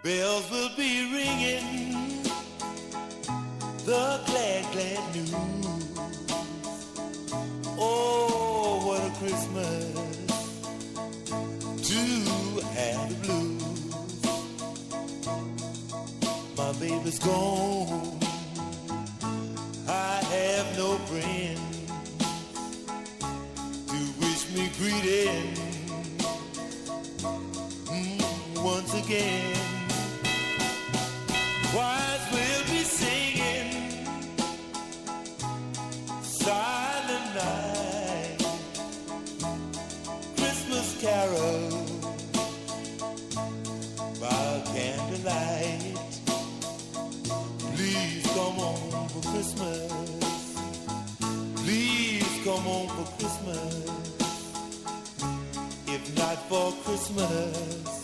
Bells will be ringing the glad, glad news. Oh, what a Christmas to have the blues. My baby's gone, I have no friend to wish me greeting once again. Choirs will be singing Silent Night, Christmas carol by candlelight. Please come home for Christmas. Please come home for Christmas. If not for Christmas,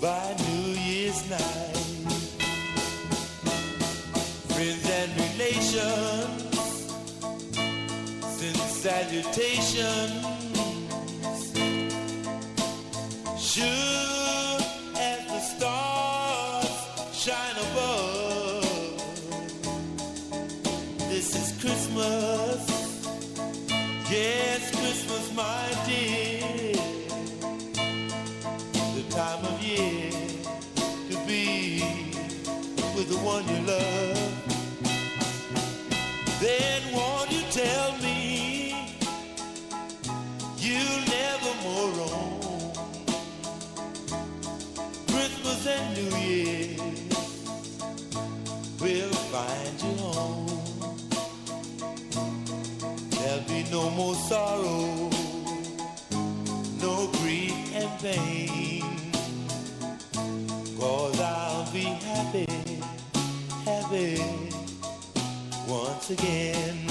by New Year's night. Friends and relations send salutations, sure as the stars shine above. This is Christmas, yes, Christmas, my dear, the time of year to be with the one you love. Then won't you tell me you'll never more roam? Christmas and New Year will find you home. There'll be no more sorrow, no grief and pain, 'cause I'll be happy, happy once again.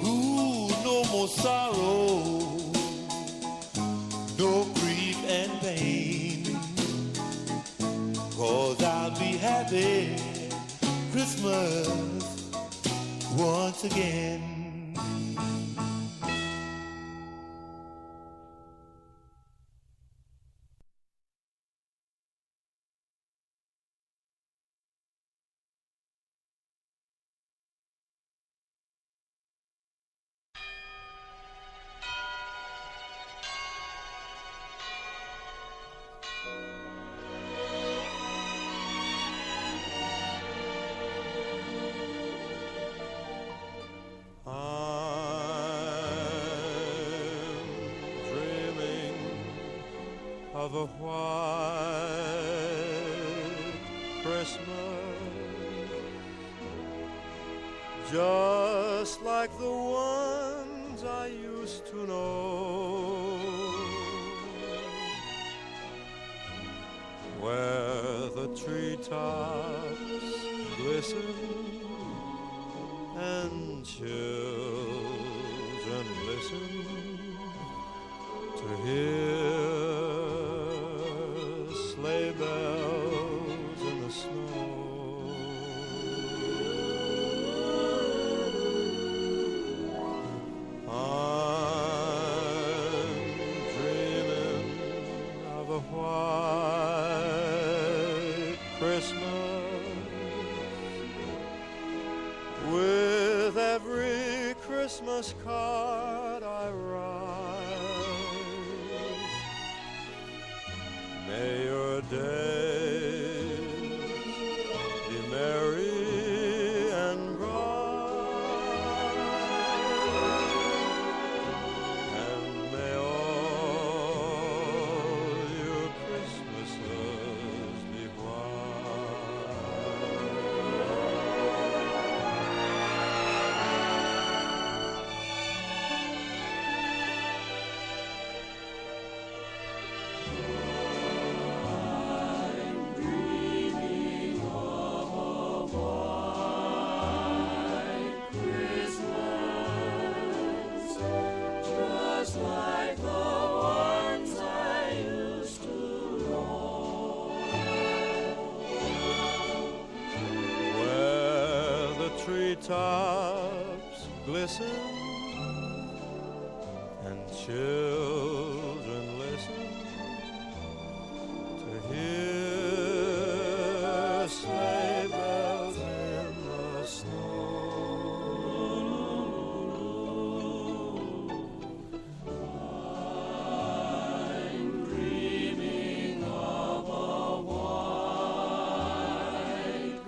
Ooh, no more sorrow, no grief and pain, 'cause I'll be happy Christmas once again. Of a white Christmas, just like the ones I used to know, where the treetops glisten and children listen to hear sleigh bells in the snow. I'm dreaming of a white Christmas, with every Christmas card I write. May your days be merry and bright, and may all your Christmases be bright. glisten, and children listen to hear sleigh bells in the snow. I'm dreaming of a white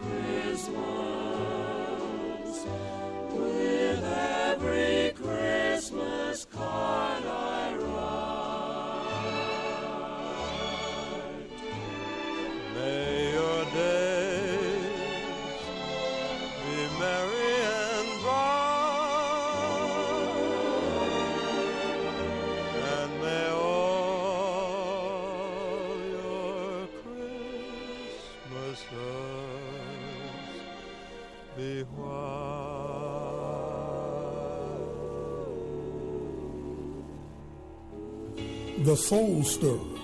Christmas with every Christmas card I write. May your days be merry and bright, and may all your Christmases be white. The Soul Stirrers.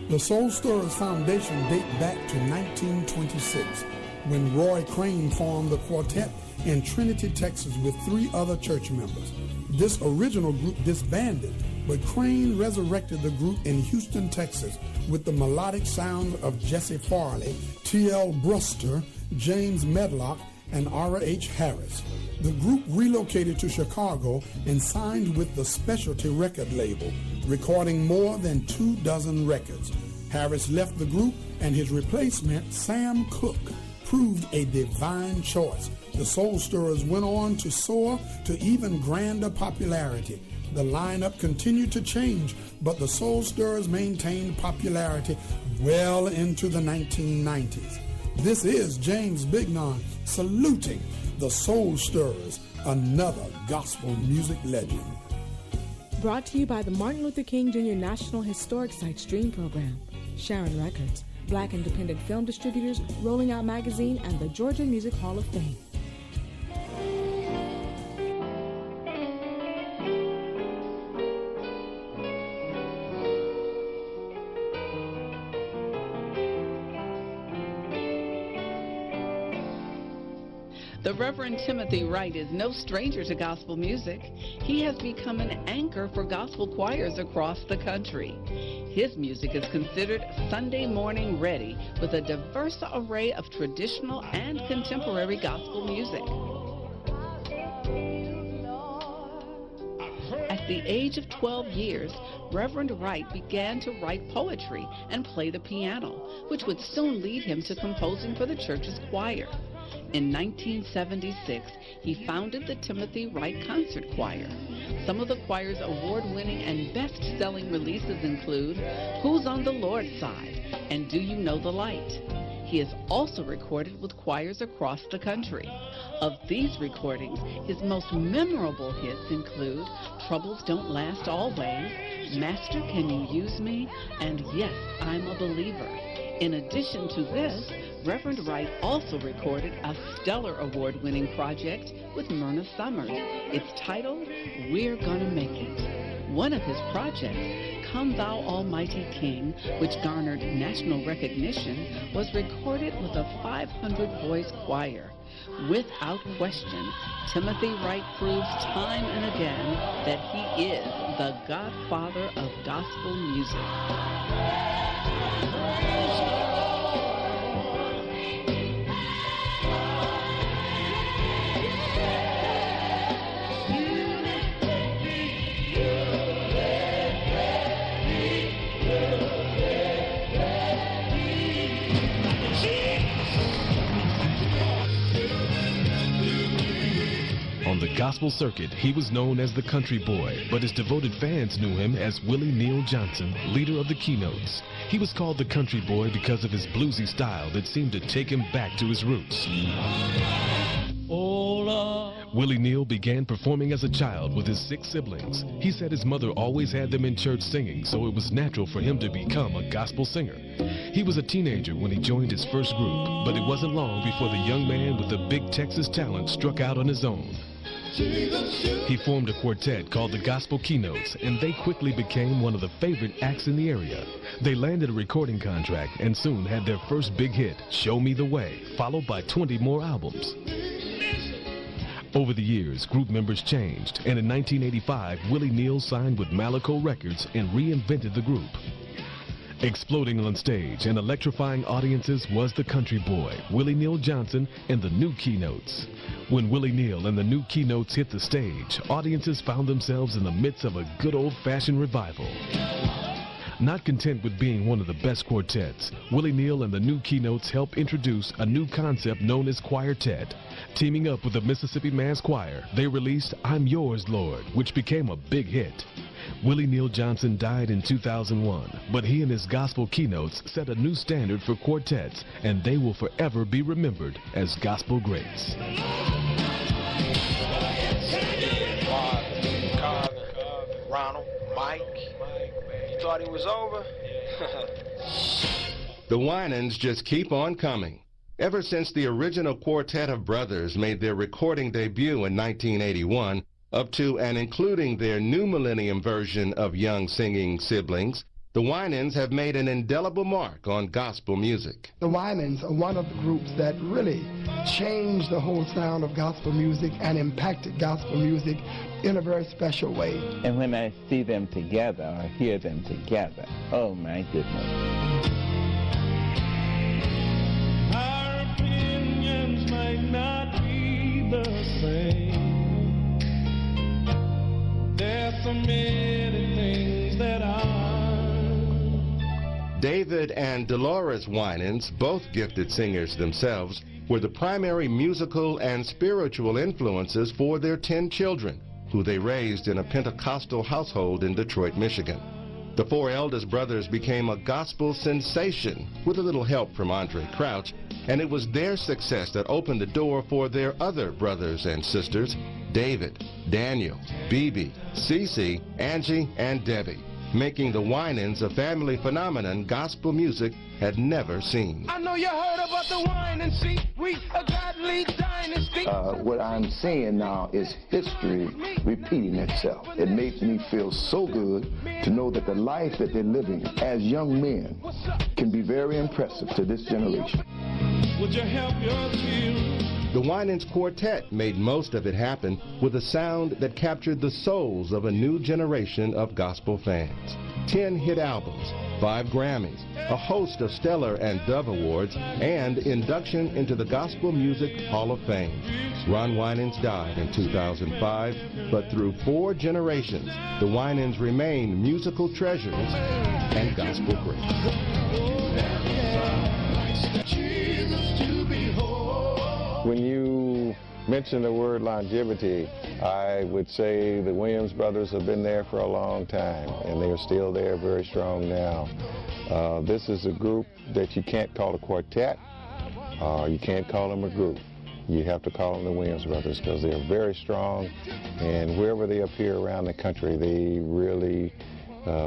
The Soul Stirrers Foundation date back to 1926 when Roy Crane formed the quartet in Trinity, Texas with 3 other church members. This original group disbanded, but Crane resurrected the group in Houston, Texas with the melodic sound of Jesse Farley, T.L. Bruster, James Medlock, and Ara H. Harris. The group relocated to Chicago and signed with the Specialty record label, recording more than 24 records. Harris left the group, and his replacement, Sam Cooke, proved a divine choice. The Soul Stirrers went on to soar to even grander popularity. The lineup continued to change, but the Soul Stirrers maintained popularity well into the 1990s. This is James Bignon saluting the Soul Stirrers, another gospel music legend. Brought to you by the Martin Luther King Jr. National Historic Site Stream Program, Sharon Records, Black Independent Film Distributors, Rolling Out Magazine, and the Georgia Music Hall of Fame. The Reverend Timothy Wright is no stranger to gospel music. He has become an anchor for gospel choirs across the country. His music is considered Sunday morning ready with a diverse array of traditional and contemporary gospel music. At the age of 12 years, Reverend Wright began to write poetry and play the piano, which would soon lead him to composing for the church's choir. In 1976, he founded the Timothy Wright Concert Choir. Some of the choir's award-winning and best-selling releases include Who's on the Lord's Side and Do You Know the Light? He has also recorded with choirs across the country. Of these recordings, his most memorable hits include Troubles Don't Last Always, Master Can You Use Me, and Yes, I'm a Believer. In addition to this, Reverend Wright also recorded a stellar award-winning project with Myrna Summers. It's titled, We're Gonna Make It. One of his projects, Come Thou Almighty King, which garnered national recognition, was recorded with a 500-voice choir. Without question, Timothy Wright proves time and again that he is the godfather of gospel music. On the gospel circuit, he was known as the Country Boy, but his devoted fans knew him as Willie Neal Johnson, leader of the Keynotes. He was called the Country Boy because of his bluesy style that seemed to take him back to his roots. Willie Neal began performing as a child with his 6 siblings. He said his mother always had them in church singing, so it was natural for him to become a gospel singer. He was a teenager when he joined his first group, but it wasn't long before the young man with the big Texas talent struck out on his own. He formed a quartet called the Gospel Keynotes, and they quickly became one of the favorite acts in the area. They landed a recording contract and soon had their first big hit, Show Me the Way, followed by 20 more albums. Over the years, group members changed, and in 1985, Willie Neal signed with Malaco Records and reinvented the group. Exploding on stage and electrifying audiences was the country boy, Willie Neal Johnson, and the New Keynotes. When Willie Neal and the New Keynotes hit the stage, audiences found themselves in the midst of a good old-fashioned revival. Not content with being one of the best quartets, Willie Neal and the New Keynotes helped introduce a new concept known as Choirtet. Teaming up with the Mississippi Mass Choir, they released I'm Yours, Lord, which became a big hit. Willie Neal Johnson died in 2001, but he and his gospel keynotes set a new standard for quartets, and they will forever be remembered as gospel greats. Ronald, Mike, you thought it was over? The Winans just keep on coming. Ever since the original quartet of brothers made their recording debut in 1981, up to and including their new millennium version of Young Singing Siblings, the Winans have made an indelible mark on gospel music. The Winans are one of the groups that really changed the whole sound of gospel music and impacted gospel music in a very special way. And when I see them together or hear them together, oh my goodness. Our opinions may not be the same. There's so many things that David and Dolores Winans, both gifted singers themselves, were the primary musical and spiritual influences for their 10 children, who they raised in a Pentecostal household in Detroit, Michigan. The 4 eldest brothers became a gospel sensation with a little help from Andre Crouch, and it was their success that opened the door for their other brothers and sisters, David, Daniel, Bibi, Cece, Angie, and Debbie, making the Winans a family phenomenon gospel music had never seen. I know you heard about the Winans, see, we a godly dynasty. What I'm seeing now is history repeating itself. It makes me feel so good to know that the life that they're living as young men can be very impressive to this generation. would you help your children? The Winans Quartet made most of it happen with a sound that captured the souls of a new generation of gospel fans. 10 hit albums, 5 Grammys, a host of Stellar and Dove Awards, and induction into the Gospel Music Hall of Fame. Ron Winans died in 2005, but through 4 generations, the Winans remain musical treasures and gospel greats. When you mention the word longevity, I would say the Williams brothers have been there for a long time, and they're still there, very strong now. This is a group that you can't call a quartet, you can't call them a group. You have to call them the Williams brothers because they're very strong, and wherever they appear around the country, they really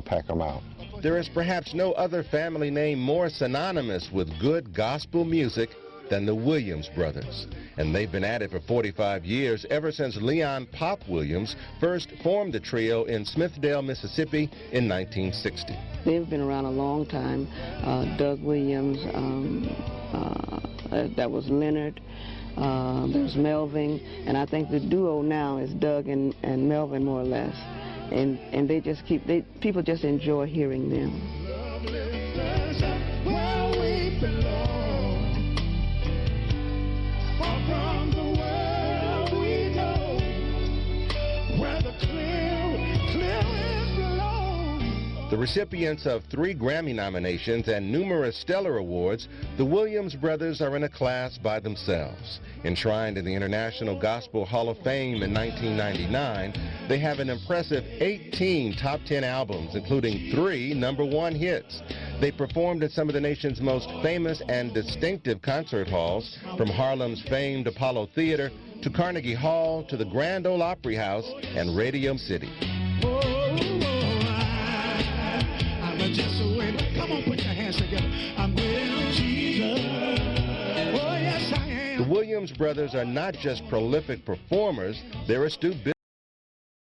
pack them out. There is perhaps no other family name more synonymous with good gospel music than the Williams brothers. And they've been at it for 45 years, ever since Leon Pop Williams first formed the trio in Smithdale, Mississippi in 1960. They've been around a long time. Doug Williams, that was Leonard, there's Melvin, and I think the duo now is Doug and Melvin, more or less. And they just keep, people just enjoy hearing them. The recipients of 3 Grammy nominations and numerous Stellar Awards, the Williams brothers are in a class by themselves. Enshrined in the International Gospel Hall of Fame in 1999, they have an impressive 18 top 10 albums, including 3 #1 hits. They performed at some of the nation's most famous and distinctive concert halls, from Harlem's famed Apollo Theater to Carnegie Hall to the Grand Ole Opry House and Radio City. Come on, put your hands together. I'm with Jesus. Oh, yes, I am. The Williams brothers are not just prolific performers, they're astute businessmen.